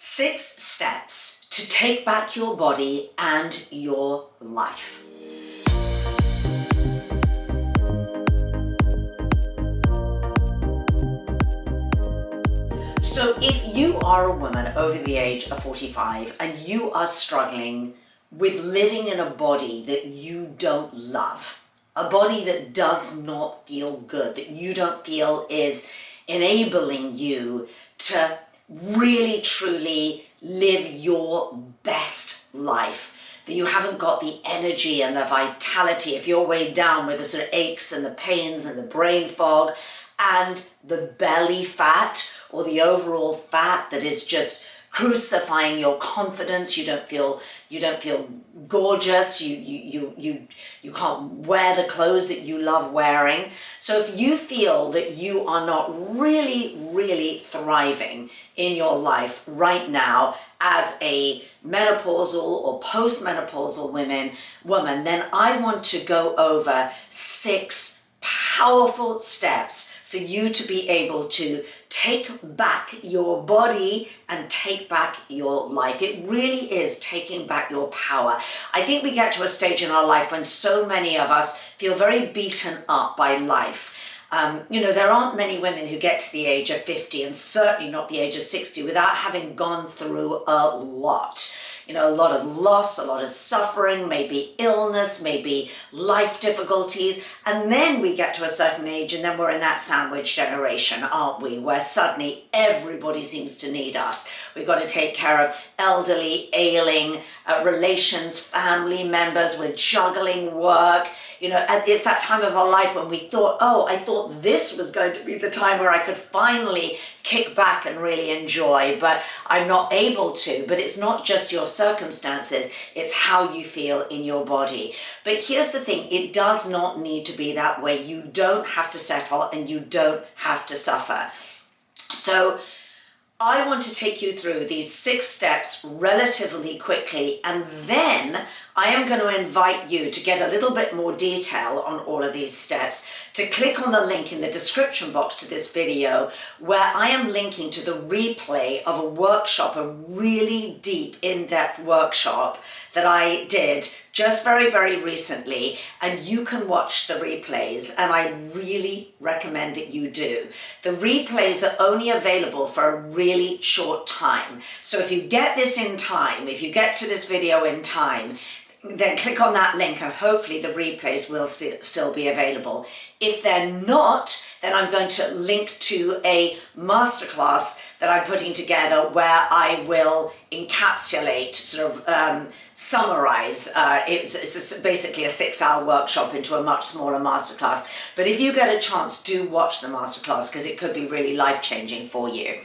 6 steps to take back your body and your life. So if you are a woman over the age of 45 and you are struggling with living in a body that you don't love, a body that does not feel good, that you don't feel is enabling you to really truly live your best life, that you haven't got the energy and the vitality, if you're weighed down with the sort of aches and the pains and the brain fog and the belly fat or the overall fat that is just crucifying your confidence, you don't feel gorgeous, you can't wear the clothes that you love wearing. So if you feel that you are not really thriving in your life right now as a menopausal or postmenopausal woman, then I want to go over 6 powerful steps for you to be able to take back your body and take back your life. It really is taking back your power. I think we get to a stage in our life when so many of us feel very beaten up by life. There aren't many women who get to the age of 50 and certainly not the age of 60 without having gone through a lot. A lot of loss, a lot of suffering, maybe illness, maybe life difficulties. And then we get to a certain age and then we're in that sandwich generation, aren't we? Where suddenly everybody seems to need us. We've got to take care of elderly, ailing relations, family members. We're juggling work. And it's that time of our life when we thought, I thought this was going to be the time where I could finally kick back and really enjoy, but I'm not able to. But it's not just your circumstances, it's how you feel in your body. But here's the thing, it does not need to be that way. You don't have to settle and you don't have to suffer. So I want to take you through these 6 steps relatively quickly, and then I am going to invite you to get a little bit more detail on all of these steps, to click on the link in the description box to this video where I am linking to the replay of a workshop, a really deep, in-depth workshop that I did just very recently, and you can watch the replays, and I really recommend that you do. The replays are only available for a really short time. So if you get this in time, if you get to this video in time, then click on that link and hopefully the replays will still be available. If they're not, then I'm going to link to a masterclass that I'm putting together where I will encapsulate, summarize. It's basically a 6-hour workshop into a much smaller masterclass. But if you get a chance, do watch the masterclass because it could be really life-changing for you.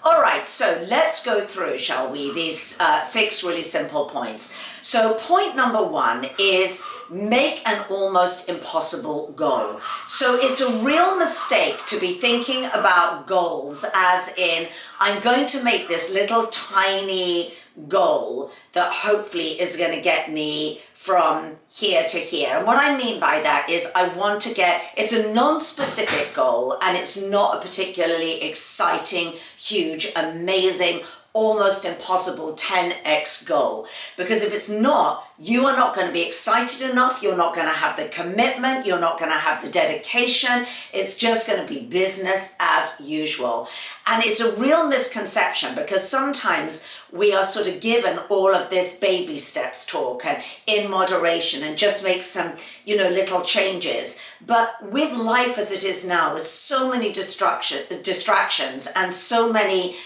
All right, so let's go through, shall we, these 6 really simple points. So point number 1 is make an almost impossible goal. So it's a real mistake to be thinking about goals as in, I'm going to make this little tiny goal that hopefully is going to get me from here to here. And what I mean by that is it's a non-specific goal and it's not a particularly exciting, huge, amazing, almost impossible 10x goal. Because if it's not, you are not going to be excited enough, you're not going to have the commitment, you're not going to have the dedication, it's just going to be business as usual. And it's a real misconception because sometimes we are sort of given all of this baby steps talk and in moderation and just make some, little changes. But with life as it is now, with so many distractions and so many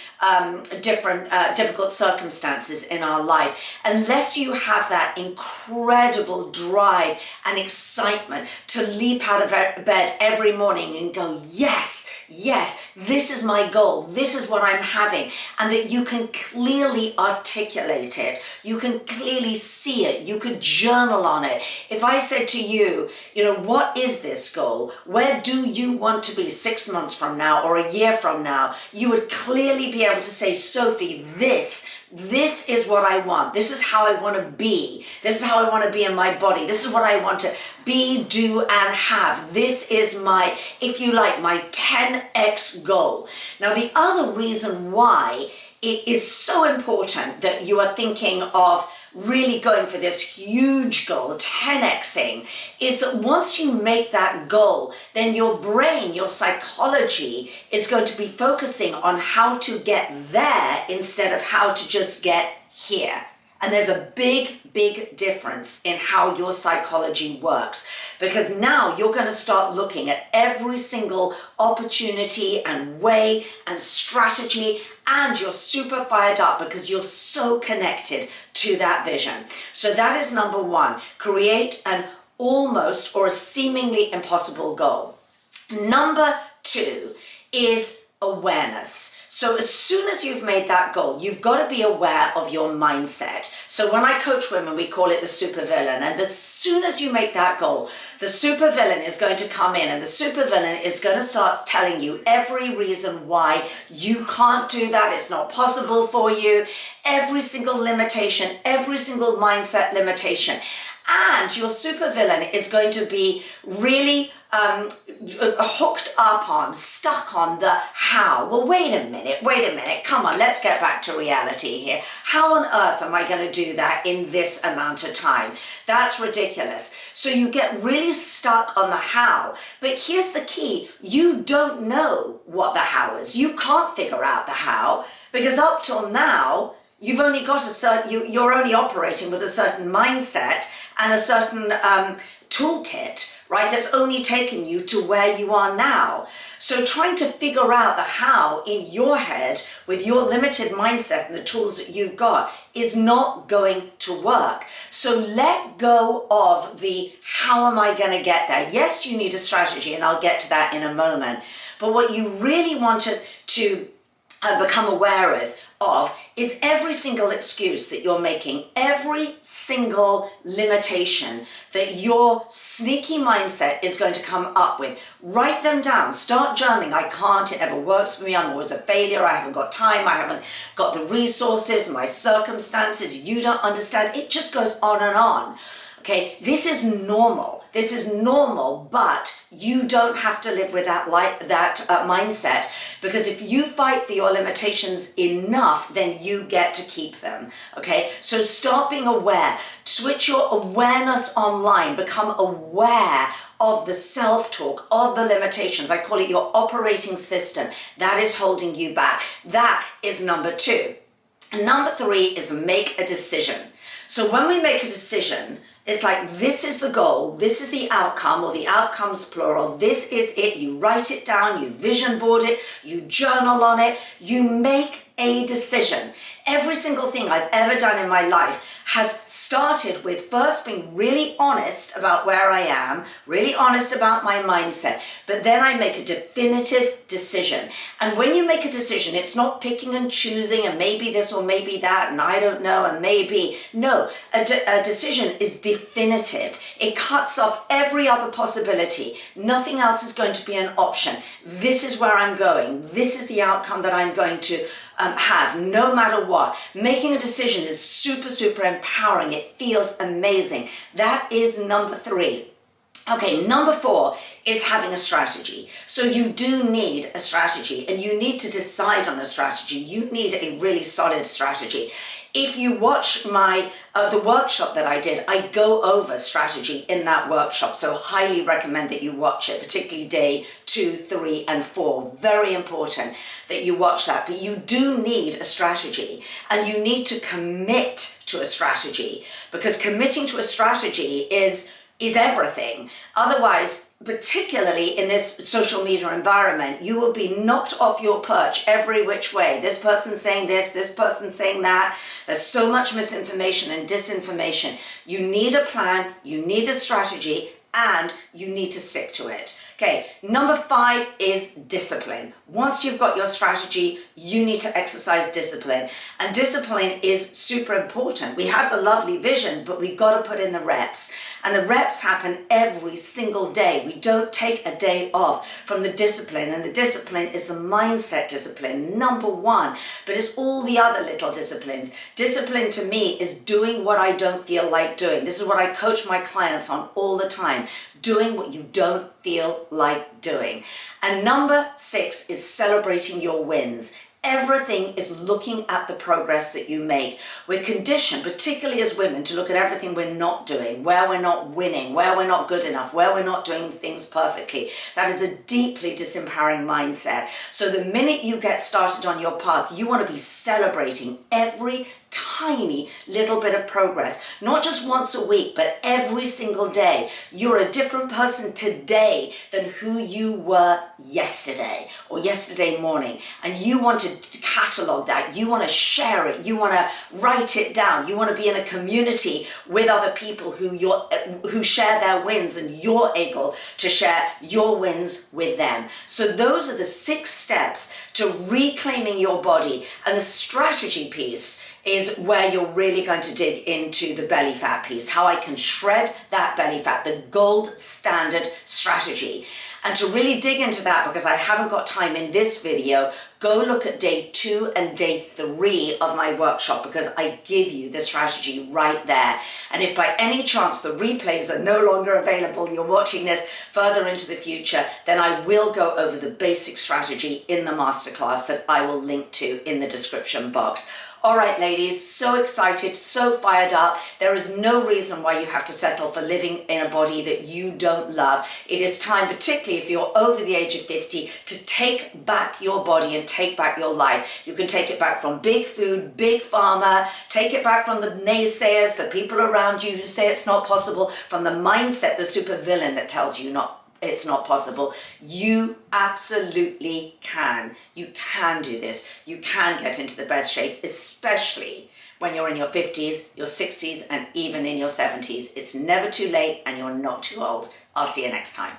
difficult circumstances in our life, unless you have that incredible drive and excitement to leap out of bed every morning and go, yes, this is my goal, this is what I'm having, and that you can clearly articulate it, you can clearly see it, you could journal on it. If I said to you, what is this goal? Where do you want to be 6 months from now or a year from now? You would clearly be able to say, Sophie, this is what I want. This is how I want to be. This is how I want to be in my body. This is what I want to be, do, and have. This is my, if you like, my 10x goal. Now, the other reason why it is so important that you are thinking of really going for this huge goal, 10xing, is that once you make that goal, then your brain, your psychology is going to be focusing on how to get there instead of how to just get here. And there's a big, big difference in how your psychology works, because now you're going to start looking at every single opportunity and way and strategy, and you're super fired up because you're so connected to that vision. So that is number one, create an almost or a seemingly impossible goal. Number two is awareness. So as soon as you've made that goal, you've got to be aware of your mindset. So when I coach women, we call it the supervillain. And as soon as you make that goal, the supervillain is going to come in, and the supervillain is going to start telling you every reason why you can't do that. It's not possible for you. Every single limitation, every single mindset limitation. And your supervillain is going to be really hooked up on, stuck on the how. Well, wait a minute, come on, let's get back to reality here. How on earth am I going to do that in this amount of time? That's ridiculous. So you get really stuck on the how. But here's the key, you don't know what the how is. You can't figure out the how, because up till now, you've only got a certain, you're only operating with a certain mindset and a certain toolkit, right, that's only taken you to where you are now. So trying to figure out the how in your head with your limited mindset and the tools that you've got is not going to work. So let go of the how am I going to get there? Yes, you need a strategy, and I'll get to that in a moment. But what you really want to become aware of is every single excuse that you're making, every single limitation that your sneaky mindset is going to come up with. Write them down, start journaling. I can't, it never works for me, I'm always a failure, I haven't got time, I haven't got the resources, my circumstances, you don't understand. It just goes on and on. Okay, this is normal. This is normal, but you don't have to live with that mindset, because if you fight for your limitations enough, then you get to keep them. Okay, so start being aware. Switch your awareness online. Become aware of the self-talk, of the limitations. I call it your operating system that is holding you back. That is number two. And number three is make a decision. So when we make a decision, it's like, this is the goal, this is the outcome, or the outcomes plural, this is it. You write it down, you vision board it, you journal on it, you make a decision. Every single thing I've ever done in my life has started with first being really honest about where I am, really honest about my mindset, but then I make a definitive decision. And when you make a decision, it's not picking and choosing and maybe this or maybe that and I don't know and maybe. No, a decision is definitive. It cuts off every other possibility. Nothing else is going to be an option. This is where I'm going. This is the outcome that I'm going to have, no matter what. Making a decision is super, super empowering. It feels amazing. That is number three. Okay, number four is having a strategy. So you do need a strategy, and you need to decide on a strategy. You need a really solid strategy. If you watch my the workshop that I did, I go over strategy in that workshop. So highly recommend that you watch it, particularly day 2, 3, and 4. Very important that you watch that. But you do need a strategy, and you need to commit to a strategy, because committing to a strategy is everything. Otherwise, particularly in this social media environment, you will be knocked off your perch every which way. This person's saying this person's saying that. There's so much misinformation and disinformation. You need a plan, you need a strategy, and you need to stick to it. Okay, number 5 is discipline. Once you've got your strategy, you need to exercise discipline. And discipline is super important. We have the lovely vision, but we've got to put in the reps. And the reps happen every single day. We don't take a day off from the discipline. And the discipline is the mindset discipline, number 1. But it's all the other little disciplines. Discipline to me is doing what I don't feel like doing. This is what I coach my clients on all the time. Doing what you don't feel like doing. And number 6 is celebrating your wins. Everything is looking at the progress that you make. We're conditioned, particularly as women, to look at everything we're not doing, where we're not winning, where we're not good enough, where we're not doing things perfectly. That is a deeply disempowering mindset. So the minute you get started on your path, you want to be celebrating every tiny little bit of progress, not just once a week, but every single day. You're a different person today than who you were yesterday or yesterday morning. And you want to catalog that. You want to share it. You want to write it down. You want to be in a community with other people who share their wins, and you're able to share your wins with them. So those are the 6 steps to reclaiming your body. And the strategy piece is where you're really going to dig into the belly fat piece, how I can shred that belly fat, the gold standard strategy. And to really dig into that, because I haven't got time in this video, go look at day 2 and day 3 of my workshop, because I give you the strategy right there. And if by any chance the replays are no longer available, you're watching this further into the future, then I will go over the basic strategy in the masterclass that I will link to in the description box. All right, ladies, so excited, so fired up. There is no reason why you have to settle for living in a body that you don't love. It is time, particularly if you're over the age of 50, to take back your body and take back your life. You can take it back from big food, big pharma, take it back from the naysayers, the people around you who say it's not possible, from the mindset, the supervillain that tells you it's not possible. You absolutely can. You can do this. You can get into the best shape, especially when you're in your 50s, your 60s, and even in your 70s. It's never too late, and you're not too old. I'll see you next time.